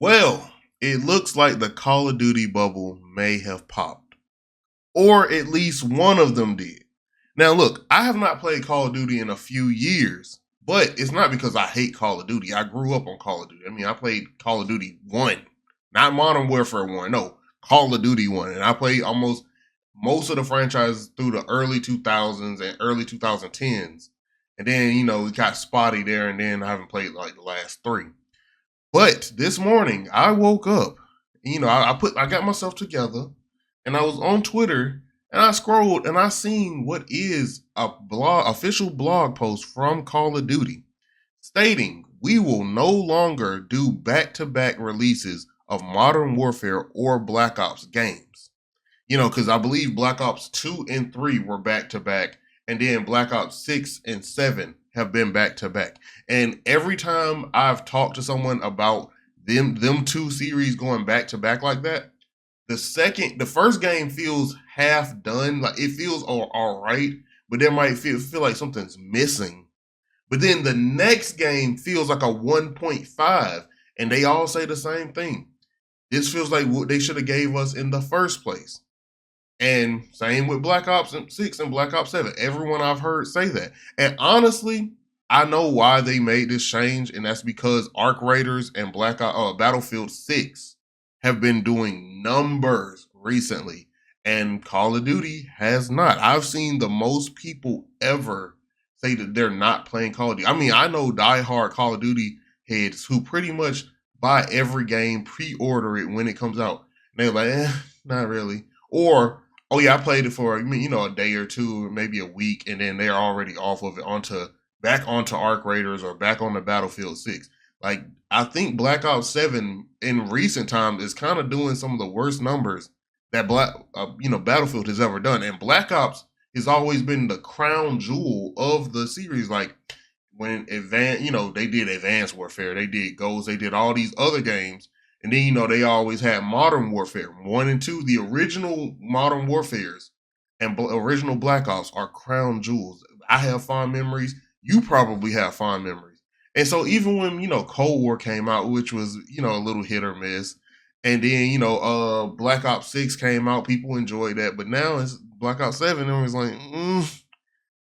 Well, it looks like the Call of Duty bubble may have popped, or at least one of them did. Now, look, I have not played Call of Duty in a few years, but it's not because I hate Call of Duty. I grew up on Call of Duty. I mean, I played Call of Duty 1, not Modern Warfare 1, no, Call of Duty 1. And I played almost most of the franchises through the early 2000s and early 2010s. And then, it got spotty there, and then I haven't played like the last three. But this morning I woke up, I got myself together and I was on Twitter and I scrolled and I seen what is a official blog post from Call of Duty stating we will no longer do back-to-back releases of Modern Warfare or Black Ops games. Because I believe Black Ops 2 and 3 were back to back, and then Black Ops 6 and 7 have been back to back. And every time I've talked to someone about them two series going back to back like that, the first game feels half done. Like it feels all right, but there might feel like something's missing. But then the next game feels like a 1.5, and they all say the same thing. This feels like what they should have gave us in the first place. And same with Black Ops 6 and Black Ops 7. Everyone I've heard say that. And honestly, I know why they made this change, and that's because Arc Raiders and Battlefield 6 have been doing numbers recently, and Call of Duty has not. I've seen the most people ever say that they're not playing Call of Duty. I mean, I know diehard Call of Duty heads who pretty much buy every game, pre-order it when it comes out. And they're like, not really. Or oh yeah, I played it for a day or two, or maybe a week, and then they're already off of it back onto Arc Raiders or back on the Battlefield 6. Like I think Black Ops 7 in recent times is kind of doing some of the worst numbers that Battlefield has ever done, and Black Ops has always been the crown jewel of the series. Like when they did Advanced Warfare, they did Ghost, they did all these other games. And then, they always had Modern Warfare 1 and 2. The original Modern Warfares and original Black Ops are crown jewels. I have fond memories. You probably have fond memories. And so even when, Cold War came out, which was, a little hit or miss, and then, Black Ops 6 came out, people enjoyed that. But now it's Black Ops 7, and it was like,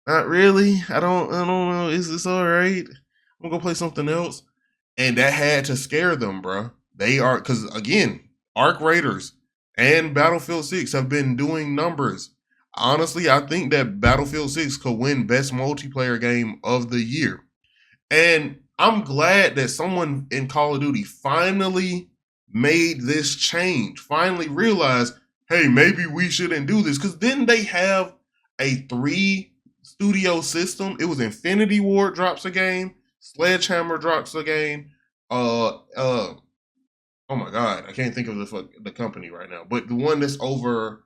not really. I don't know. Is this all right? I'm going to go play something else. And that had to scare them, bro. They are, because again, Arc Raiders and Battlefield 6 have been doing numbers. Honestly, I think that Battlefield 6 could win best multiplayer game of the year. And I'm glad that someone in Call of Duty finally made this change, finally realized, hey, maybe we shouldn't do this. Because didn't they have a 3-studio system? It was Infinity Ward drops a game, Sledgehammer drops a game, oh my god, I can't think of the company right now, but the one that's over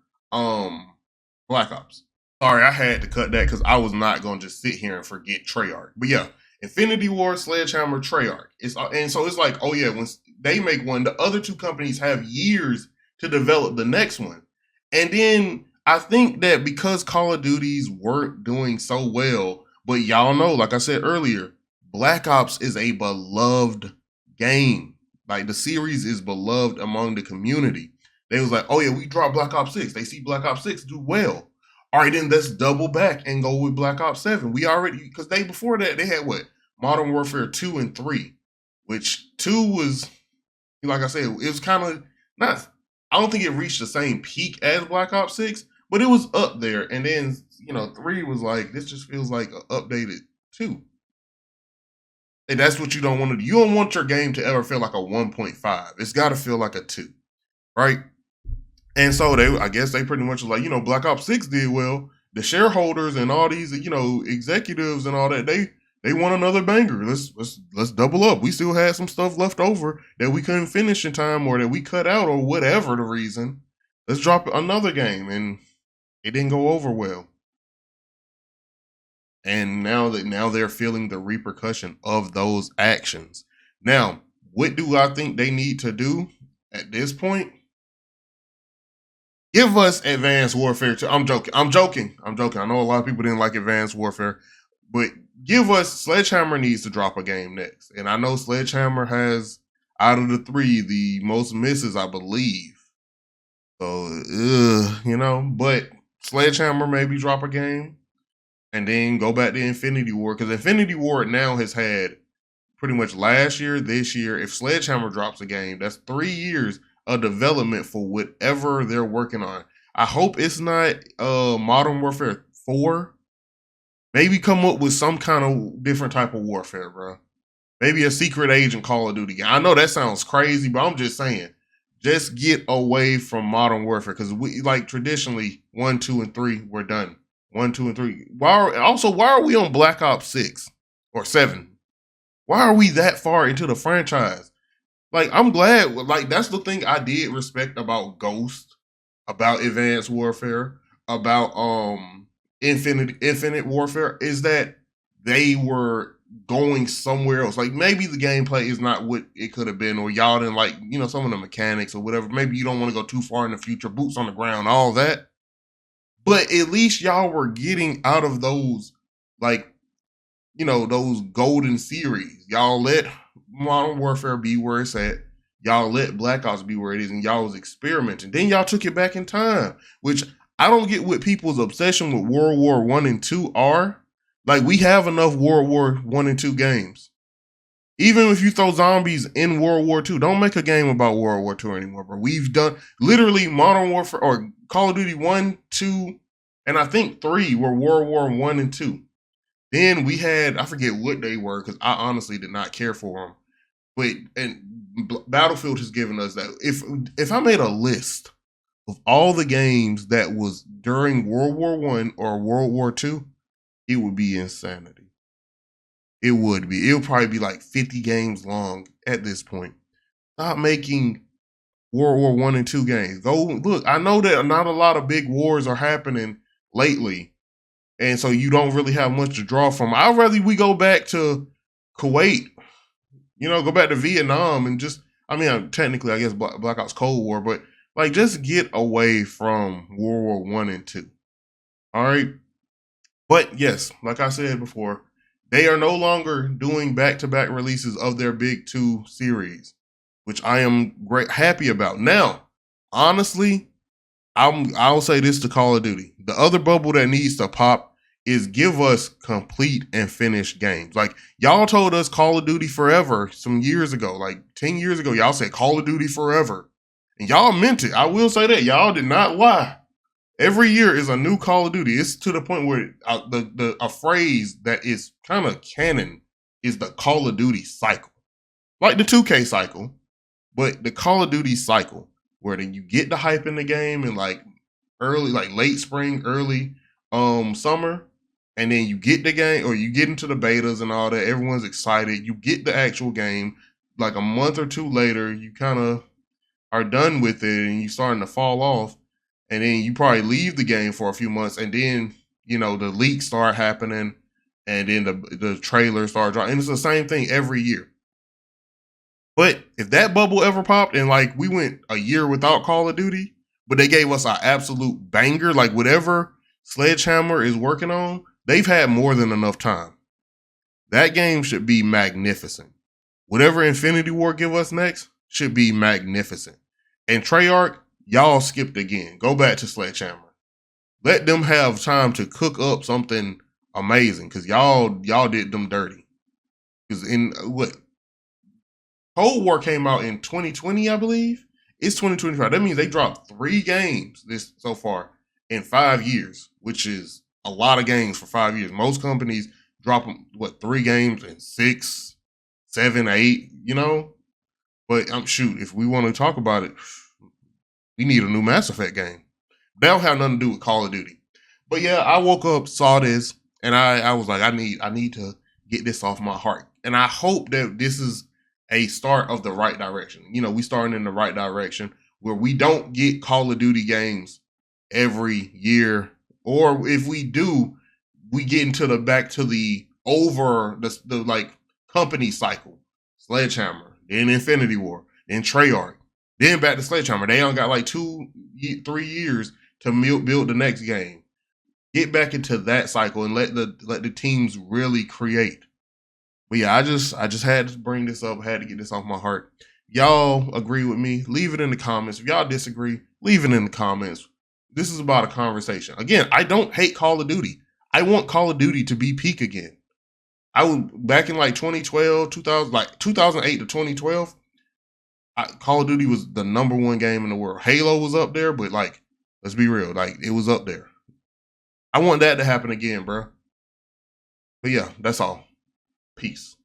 Black Ops. Sorry, I had to cut that because I was not going to just sit here and forget Treyarch. But yeah, Infinity Ward, Sledgehammer, Treyarch. And so it's like, oh yeah, when they make one, the other two companies have years to develop the next one. And then I think that because Call of Duties weren't doing so well, but y'all know, like I said earlier, Black Ops is a beloved game. Like the series is beloved among the community. They was like, oh yeah, we dropped Black Ops 6. They see Black Ops 6 do well. All right, then let's double back and go with Black Ops 7. We already, because before that, they had what? Modern Warfare 2 and 3, which 2 was, like I said, it was kind of not, I don't think it reached the same peak as Black Ops 6, but it was up there. And then, 3 was like, this just feels like an updated 2. And that's what you don't want to do. You don't want your game to ever feel like a 1.5. It's got to feel like a 2, right? And so I guess they pretty much like, Black Ops 6 did well. The shareholders and all these, executives and all that, they want another banger. Let's double up. We still had some stuff left over that we couldn't finish in time or that we cut out or whatever the reason. Let's drop another game, and it didn't go over well. And now they're feeling the repercussion of those actions. Now, what do I think they need to do at this point? Give us Advanced Warfare 2. I'm joking. I know a lot of people didn't like Advanced Warfare, but give us Sledgehammer needs to drop a game next. And I know Sledgehammer has Out of the three, the most misses, I believe. So, but Sledgehammer maybe drop a game and then go back to Infinity Ward, because Infinity Ward now has had pretty much last year, this year. If Sledgehammer drops a game, that's 3 years of development for whatever they're working on. I hope it's not Modern Warfare 4. Maybe come up with some kind of different type of warfare, bro. Maybe a secret agent Call of Duty game. I know that sounds crazy, but I'm just saying, just get away from Modern Warfare, because we like traditionally 1, 2, and 3 we're done. 1, 2, and 3. Why are we on Black Ops 6 or 7? Why are we that far into the franchise? Like, I'm glad. Like, that's the thing I did respect about Ghost, about Advanced Warfare, about Infinite Warfare, is that they were going somewhere else. Like, maybe the gameplay is not what it could have been, or y'all didn't like, some of the mechanics or whatever. Maybe you don't want to go too far in the future, boots on the ground, all that. But at least y'all were getting out of those, like, those golden series. Y'all let Modern Warfare be where it's at. Y'all let Black Ops be where it is, and y'all was experimenting. Then y'all took it back in time, which I don't get what people's obsession with World War I and II are. Like, we have enough World War I and II games. Even if you throw zombies in World War II, don't make a game about World War II anymore, bro. We've done literally Modern Warfare or Call of Duty 1, 2, and I think 3 were World War I and 2. Then we had, I forget what they were, because I honestly did not care for them. But Battlefield has given us that. If I made a list of all the games that was during World War I or World War II, it would be insanity. It would be. It would probably be like 50 games long at this point. Stop making World War I and II games. Go look. I know that not a lot of big wars are happening lately, and so you don't really have much to draw from. I'd rather we go back to Kuwait, go back to Vietnam, and technically, I guess Black Ops Cold War, but like, just get away from World War I and II. All right. But yes, like I said before, they are no longer doing back-to-back releases of their big 2 series, which I am happy about. Now, honestly, I'll say this to Call of Duty. The other bubble that needs to pop is give us complete and finished games. Like, y'all told us Call of Duty Forever some years ago, like 10 years ago, y'all said Call of Duty Forever. And y'all meant it. I will say that. Y'all did not lie. Every year is a new Call of Duty. It's to the point where a phrase that is kind of canon is the Call of Duty cycle. Like the 2K cycle, but the Call of Duty cycle, where then you get the hype in the game in like late spring, early summer, and then you get the game, or you get into the betas and all that. Everyone's excited. You get the actual game. Like a month or 2 later, you kind of are done with it, and you starting to fall off. And then you probably leave the game for a few months, and then, the leaks start happening, and then the trailers start dropping. And it's the same thing every year. But if that bubble ever popped, and like we went a year without Call of Duty, but they gave us an absolute banger, like whatever Sledgehammer is working on, they've had more than enough time. That game should be magnificent. Whatever Infinity War give us next should be magnificent. And Treyarch, y'all skipped again. Go back to Sledgehammer. Let them have time to cook up something amazing, because y'all did them dirty. Because in Cold War came out in 2020, I believe. It's 2025. That means they dropped 3 games so far in 5 years, which is a lot of games for 5 years. Most companies drop 3 games in 6, 7, 8, But if we want to talk about it, we need a new Mass Effect game. That don't have nothing to do with Call of Duty. But yeah, I woke up, saw this, and I was like, I need to get this off my heart. And I hope that this is a start of the right direction. We starting in the right direction, where we don't get Call of Duty games every year. Or if we do, we get into back to the company cycle. Sledgehammer, then Infinity War, then Treyarch. Then back to Sledgehammer. They only got like 2, 3 years to build the next game. Get back into that cycle and let the teams really create. But yeah, I just had to bring this up. Had to get this off my heart. Y'all agree with me? Leave it in the comments. If y'all disagree, leave it in the comments. This is about a conversation. Again, I don't hate Call of Duty. I want Call of Duty to be peak again. I was back in like 2012, 2000, like 2008 to 2012. Call of Duty was the number one game in the world. Halo was up there, but like, let's be real, like it was up there. I want that to happen again, bro. But yeah, that's all. Peace.